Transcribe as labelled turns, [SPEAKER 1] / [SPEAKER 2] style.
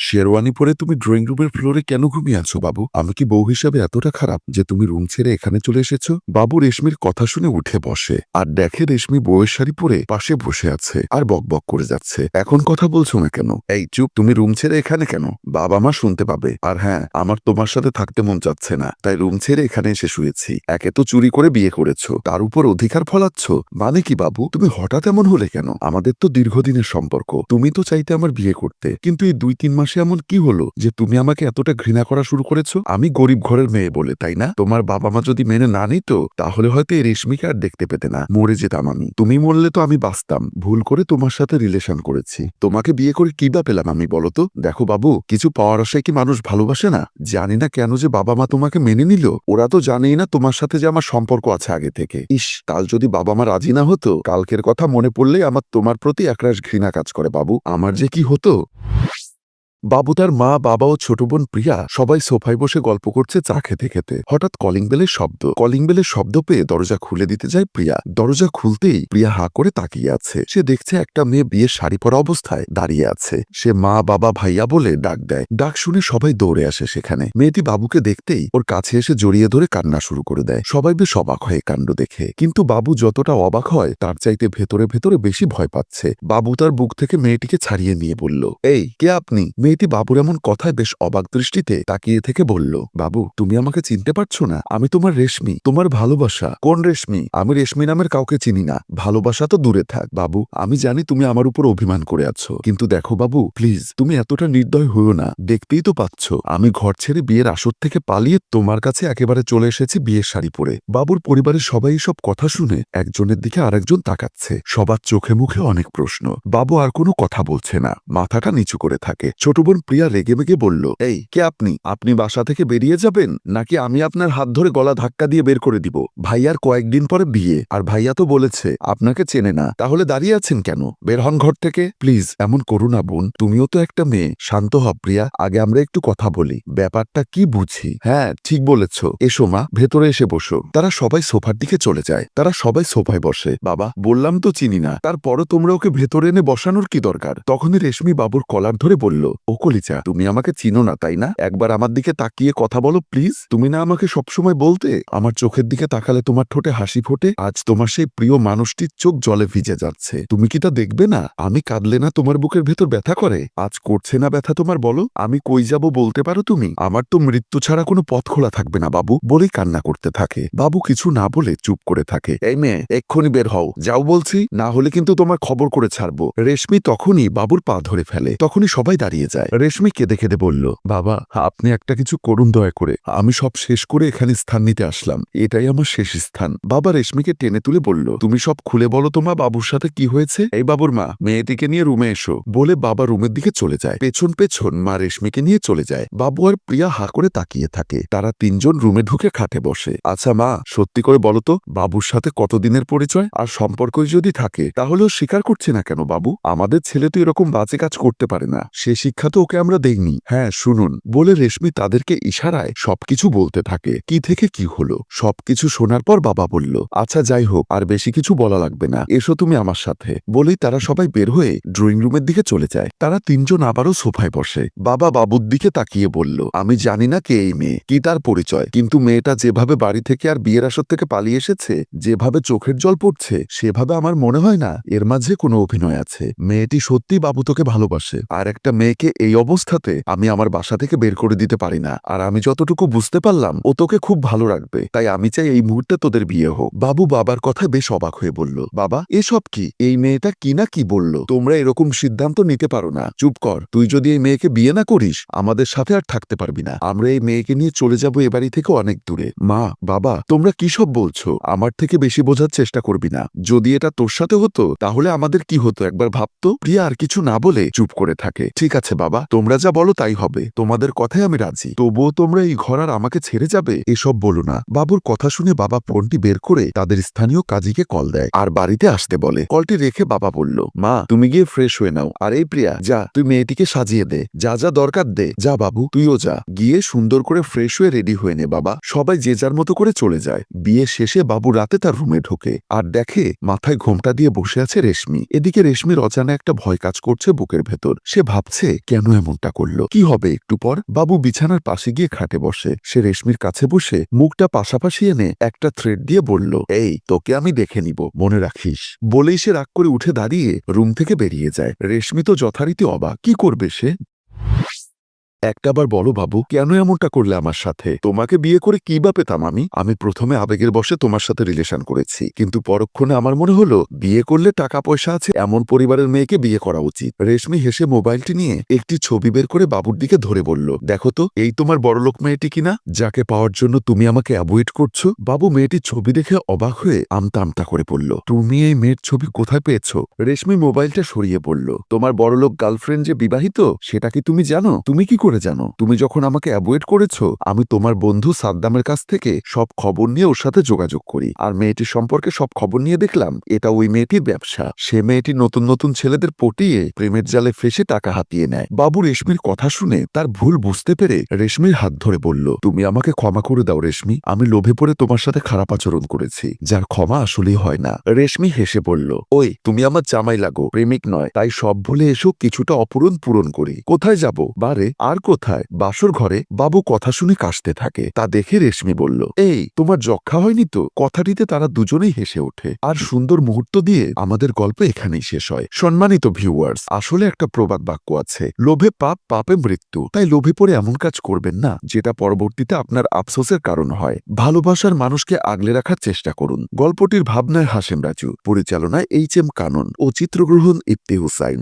[SPEAKER 1] শেরওয়ানি পরে তুমি ড্রয়িং রুমের ফ্লোরে কেন ঘুমিয়ে আছো বাবু? আমি কি বউ হিসাবে এতটা খারাপ যে তুমি রুম ছেড়ে এখানে চলে এসেছো? বাবু রেশমির কথা শুনে উঠে বসে আর দেখে রেশমি বউয়ের শাড়ি পরে পাশে বসে আছে আর বকবক করে যাচ্ছে। এখন কথা বলছো না কেন? এই চুপ, তুমি রুম ছেড়ে এখানে কেন? বাবা মা শুনতে পাবে। আর হ্যাঁ, আমার তোমার সাথে থাকতে মন চাচ্ছে না, তাই রুম ছেড়ে এখানে এসে শুয়েছি। একে তো চুরি করে বিয়ে করেছো, তার উপর অধিকার ফলাচ্ছ। মানে কি বাবু, তুমি হঠাৎ এমন হলে কেন? আমাদের তো দীর্ঘদিনের সম্পর্ক, তুমি তো চাইতে আমার বিয়ে করতে, কিন্তু এই 2-3 মাসে এমন কি হলো যে তুমি আমাকে এতটা ঘৃণা করা শুরু করেছো? আমি গরিব ঘরের মেয়ে বলে, তাই না? তোমার বাবা মা যদি মেনে না নিত তাহলে হয়তো এই রেশমিকে আর দেখতে পেতে না, মরে যেতাম আমি। তুমি মরলে তো আমি বাঁচতাম। ভুল করে তোমার সাথে রিলেশন করেছি, তোমাকে বিয়ে করে কি বা পেলাম আমি, বলো তো? দেখো বাবু, কিছু পাওয়ার আশায় কি মানুষ ভালোবাসে না? জানি না কেন যে বাবা মা তোমাকে মেনে নিল। ওরা তো জানেই না তোমার সাথে যে আমার সম্পর্ক আছে আগে থেকে। ইস, কাল যদি বাবা মা রাজি না হতো, কালকের কথা মনে পড়লেই আমার তোমার প্রতি একরাশ ঘৃণা কাজ করে বাবু। আমার যে কি হতো। বাবু, তার মা, বাবা ও ছোট বোন প্রিয়া সবাই সোফায় বসে গল্প করছে চা খেতে খেতে। হঠাৎ কলিং বেলের শব্দ পেয়ে দরজা খুলে দিতে যায় প্রিয়া। দরজা খুলতেই প্রিয়া হাঁ করে তাকিয়ে আছে। সে দেখছে একটা মেয়ে বিয়ের শাড়ি পরা অবস্থায় দাঁড়িয়ে আছে। সে মা, বাবা, ভাইয়া বলে ডাক দেয়। ডাক শুনে সবাই দৌড়ে আসে সেখানে। মেয়েটি বাবুকে দেখতেই ওর কাছে এসে জড়িয়ে ধরে কান্না শুরু করে দেয়। সবাই বেশ অবাক হয় কাণ্ড দেখে, কিন্তু বাবু যতটা অবাক হয় তার চাইতে ভেতরে ভেতরে বেশি ভয় পাচ্ছে। বাবু তার বুক থেকে মেয়েটিকে ছাড়িয়ে নিয়ে বলল, এই কে আপনি? মেয়েটি বাবুর এমন কথায় বেশ অবাক দৃষ্টিতে তাকিয়ে থেকে বলল, বাবু, তুমি আমাকে চিনতে পারছো না? আমি তোমার রেশমি, তোমার ভালোবাসা। কোন রেশমি? আমি রেশমি নামের কাউকে চিনি না। ভালোবাসা তো দূরে থাক। বাবু, আমি জানি তুমি আমার উপর অভিমান করে আছো, কিন্তু দেখো বাবু, প্লিজ তুমি এতটা নির্দয় হইও না। দেখতেই তো পাচ্ছ আমি ঘর ছেড়ে বিয়ের আসর থেকে পালিয়ে তোমার কাছে একেবারে চলে এসেছি বিয়ের শাড়ি পরে। বাবুর পরিবারের সবাই সব কথা শুনে একজনের দিকে আরেকজন তাকাচ্ছে। সবার চোখে মুখে অনেক প্রশ্ন। বাবু আর কোনো কথা বলছে না, মাথাটা নিচু করে থাকে। ছোট বোন প্রিয়া রেগেমেগে বলল, এই কে আপনি? আপনি বাসা থেকে বেরিয়ে যাবেন, নাকি আমি আপনার হাত ধরে গলা ধাক্কা দিয়ে বের করে দিব? ভাইয়ার কয়েকদিন পরে বিয়ে, আর ভাইয়া তো বলেছে আপনাকে চেনে না। তাহলে দাঁড়িয়ে আছেন কেন? বের হন ঘর থেকে। প্লিজ এমন করো না বোন, তুমিও তো একটা মেয়ে। শান্ত হ প্রিয়া, আগে আমরা একটু কথা বলি। ব্যাপারটা কি বুঝি। হ্যাঁ, ঠিক বলেছ। এসো মা, ভেতরে এসে বসো। তারা সবাই সোফার দিকে চলে যায়। তারা সবাই সোফায় বসে। বাবা, বললাম তো চিনি না, তারপরও তোমরা ওকে ভেতরে এনে বসানোর কি দরকার? তখনই রেশমি বাবুর কলার ধরে বলল, ও কলিজা, তুমি আমাকে চিনো না তাই না? একবার আমার দিকে তাকিয়ে কথা বলো প্লিজ। তুমি না আমাকে সবসময় বলতে আমার চোখের দিকে তাকালে তোমার ঠোঁটে হাসি ফোটে? আজ তোমার সেই প্রিয় মানুষটির চোখ জলে ভিজে যাচ্ছে, তুমি কি তা দেখবে না? আমি কাঁদলে না তোমার বুকের ভেতর ব্যথা করে? আজ করছে না ব্যথা তোমার? বলো, আমি কই যাব বলতে পারো তুমি? আমার তো মৃত্যু ছাড়া কোনো পথ খোলা থাকবে না বাবু, বলেই কান্না করতে থাকে। বাবু কিছু না বলে চুপ করে থাকে। এই মেয়ে, এক্ষুনি বের হও, যাও বলছি, না হলে কিন্তু তোমার খবর করে ছাড়বো। রেশমি তখনই বাবুর পা ধরে ফেলে। তখনই সবাই দাঁড়িয়ে যায়। রেশমি কেঁদে কেঁদে বলল, বাবা, আপনি একটা কিছু করুন দয়া করে। আমি সব শেষ করে এখানে স্থান নিতে আসলাম, এটাই আমার শেষ স্থান। বাবা রেশমিকে টেনে তুলে বলল, তুমি সব খুলে বলো তো মা, বাবুর সাথে কি হয়েছে? এই বাবুর মা, মেয়েটিকে নিয়ে রুমে এসো, বলে বাবা রুমের দিকে চলে যায়। পেছন পেছন মা রেশমিকে নিয়ে চলে যায়। বাবু আর প্রিয়া হা করে তাকিয়ে থাকে। তারা তিনজন রুমে ঢুকে খাটে বসে। আচ্ছা মা, সত্যি করে বলো তো, বাবুর সাথে কতদিনের পরিচয়? আর সম্পর্কই যদি থাকে তাহলেও স্বীকার করছে না কেন বাবু? আমাদের ছেলে তো এরকম বাজে কাজ করতে পারে না, সে শিক্ষা তো ওকে আমরা দেইনি। হ্যাঁ শুনুন, বলে রেশমি তাদেরকে ইশারায় সবকিছু বলতে থাকে। কি থেকে কি হলো সবকিছু শোনার পর বাবা বলল, আচ্ছা যাই হোক, আর বেশি কিছু বলা লাগবে না, এসো তুমি আমার সাথে। বলেই তারা সবাই বের হয়ে ড্রয়িং রুমের দিকে চলে যায়। তারা তিনজন আবারও সোফায় বসে। বাবা বাবুর দিকে তাকিয়ে বলল, আমি জানি না কে এই মেয়ে, কি তার পরিচয়, কিন্তু মেয়েটা যেভাবে বাড়ি থেকে আর বিয়ের আসর থেকে পালিয়ে এসেছে, যেভাবে চোখের জল পড়ছে, সেভাবে আমার মনে হয় না এর মাঝে কোনো অভিনয় আছে। মেয়েটি সত্যি বাবু তোকে ভালোবাসে, আর একটা মেয়েকে এই অবস্থাতে আমি আমার বাসা থেকে বের করে দিতে পারি না। আর আমি যতটুকু বুঝতে পারলাম, ও তোকে খুব ভালো রাখবে, তাই আমি চাই এই মুহূর্তে তোদের বিয়ে হোক। বাবু বাবার কথায় বেশ অবাক হয়ে বলল, বাবা এসব কি? এই মেয়েটা কি না কি বলল? তোমরা এরকম সিদ্ধান্ত নিতে পারো না। চুপ কর, তুই যদি এই মেয়েকে বিয়ে না করিস আমাদের সাথে আর থাকতে পারবি না। আমরা এই মেয়েকে নিয়ে চলে যাবো এ বাড়ি থেকে অনেক দূরে। মা, বাবা, তোমরা কি সব বলছো? আমার থেকে বেশি বোঝার চেষ্টা করবি না। যদি এটা তোর সাথে হতো তাহলে আমাদের কি হতো একবার ভাবতো। প্রিয়া আর কিছু না বলে চুপ করে থাকে। ঠিক আছে বাবা, তোমরা যা বলো তাই হবে, তোমাদের কথায় আমি রাজি। তবুও তোমরা এই ঘর আর আমাকে ছেড়ে যাবে? এসব বলো না। বাবুর কথা শুনে বাবা ফোনটি বের করে তাদের স্থানীয় কাজীকে কল দেয় আর বাড়িতে আসতে বলে। কলটি রেখে বাবা বলল, মা তুমি গিয়ে ফ্রেশ হয়ে নাও। আর এই প্রিয়া, যা তুই মেয়েটিকে সাজিয়ে দে, যা যা দরকার দে। যা বাবু, তুইও যা, গিয়ে সুন্দর করে ফ্রেশ হয়ে রেডি হয়ে নে। বাবা সবাই যে যার মতো করে চলে যায়। বিয়ে শেষে বাবু রাতে তার রুমে ঢোকে আর দেখে মাথায় ঘোমটা দিয়ে বসে আছে রেশমি। এদিকে রেশমির অজানা একটা ভয় কাজ করছে বুকের ভেতর। সে ভাবছে কেন এমনটা করলো? কি হবে একটু পর? বাবু বিছানার পাশে গিয়ে খাটে বসে। সে রেশমির কাছে বসে মুখটা পাশাপাশি এনে একটা থ্রেড দিয়ে বলল, এই তোকে আমি দেখে নিব, মনে রাখিস। বলেই সে রাগ করে উঠে দাঁড়িয়ে রুম থেকে বেরিয়ে যায়। রেশমি তো যথারীতি অবাক। কি করবে সে? একটাবার বলো বাবু, কেন এমনটা করলে আমার সাথে? তোমাকে বিয়ে করে কি বা পেতাম আমি? আমি প্রথমে আবেগের বশে তোমার সাথে রিলেশন করেছি, কিন্তু পরক্ষণে আমার মনে হলো বিয়ে করলে টাকা পয়সা আছে এমন পরিবারের মেয়েকে বিয়ে করা উচিত। রেশমি হেসে মোবাইলটি নিয়ে একটি ছবি বের করে বাবুর দিকে ধরে বলল, দেখো তো, এই তোমার বড়লোক মেয়েটি কিনা, যাকে পাওয়ার জন্য তুমি আমাকে অ্যাভয়েড করছো? বাবু মেয়েটির ছবি দেখে অবাক হয়ে আমতা আমতা করে বলল, তুমি এই মেয়ের ছবি কোথায় পেয়েছো? রেশমি মোবাইলটা সরিয়ে বলল, তোমার বড়লোক গার্লফ্রেন্ড যে বিবাহিত সেটা কি তুমি জানো? তুমি কি করে জানো? তুমি যখন আমাকে অ্যাভয়েড করেছো, আমি তোমার বন্ধু সাদ্দামের কাছ থেকে সব খবর নিয়ে ওর সাথে যোগাযোগ করি, আর মেয়েটির সম্পর্কে সব খবর নিয়ে দেখলাম এটা ওই মেয়েটির ব্যবসা। সে মেয়েটি নতুন নতুন ছেলেদের পটিয়ে প্রেমের জালে ফেসে টাকা হাতিয়ে নেয়। বাবু রেশমির কথা শুনে তার ভুল বুঝতে পেরে রেশমির হাত ধরে বলল, তুমি আমাকে ক্ষমা করে দাও রেশমি, আমি লোভে পড়ে তোমার সাথে খারাপ আচরণ করেছি, যার ক্ষমা আসলেই হয় না। রেশমি হেসে বলল, ওই তুমি আমার জামাই লাগো, প্রেমিক নয়, তাই সব ভুলে এসো কিছুটা অপূরণ পূরণ করি। কোথায় যাব? বারে আর কোথায়? বাসর ঘরে। বাবু কথা শুনে কাশতে থাকে। তা দেখে রেশমি বলল, এই তোমার যক্ষা হয়নি তো? কথাটিতে তারা দুজনেই হেসে ওঠে। আর সুন্দর মুহূর্ত দিয়ে আমাদের গল্প এখানেই শেষ হয়। সম্মানিত ভিউয়ার্স, আসলে একটা প্রবাদ বাক্য আছে, লোভে পাপ, পাপে মৃত্যু। তাই লোভে পড়ে এমন কাজ করবেন না যেটা পরবর্তীতে আপনার আফসোসের কারণ হয়। ভালোবাসার মানুষকে আগলে রাখার চেষ্টা করুন। গল্পটির ভাবনায় হাশেম রাজু, পরিচালনায় এইচ এম কানন ও চিত্রগ্রহণ ইফতি হুসাইন।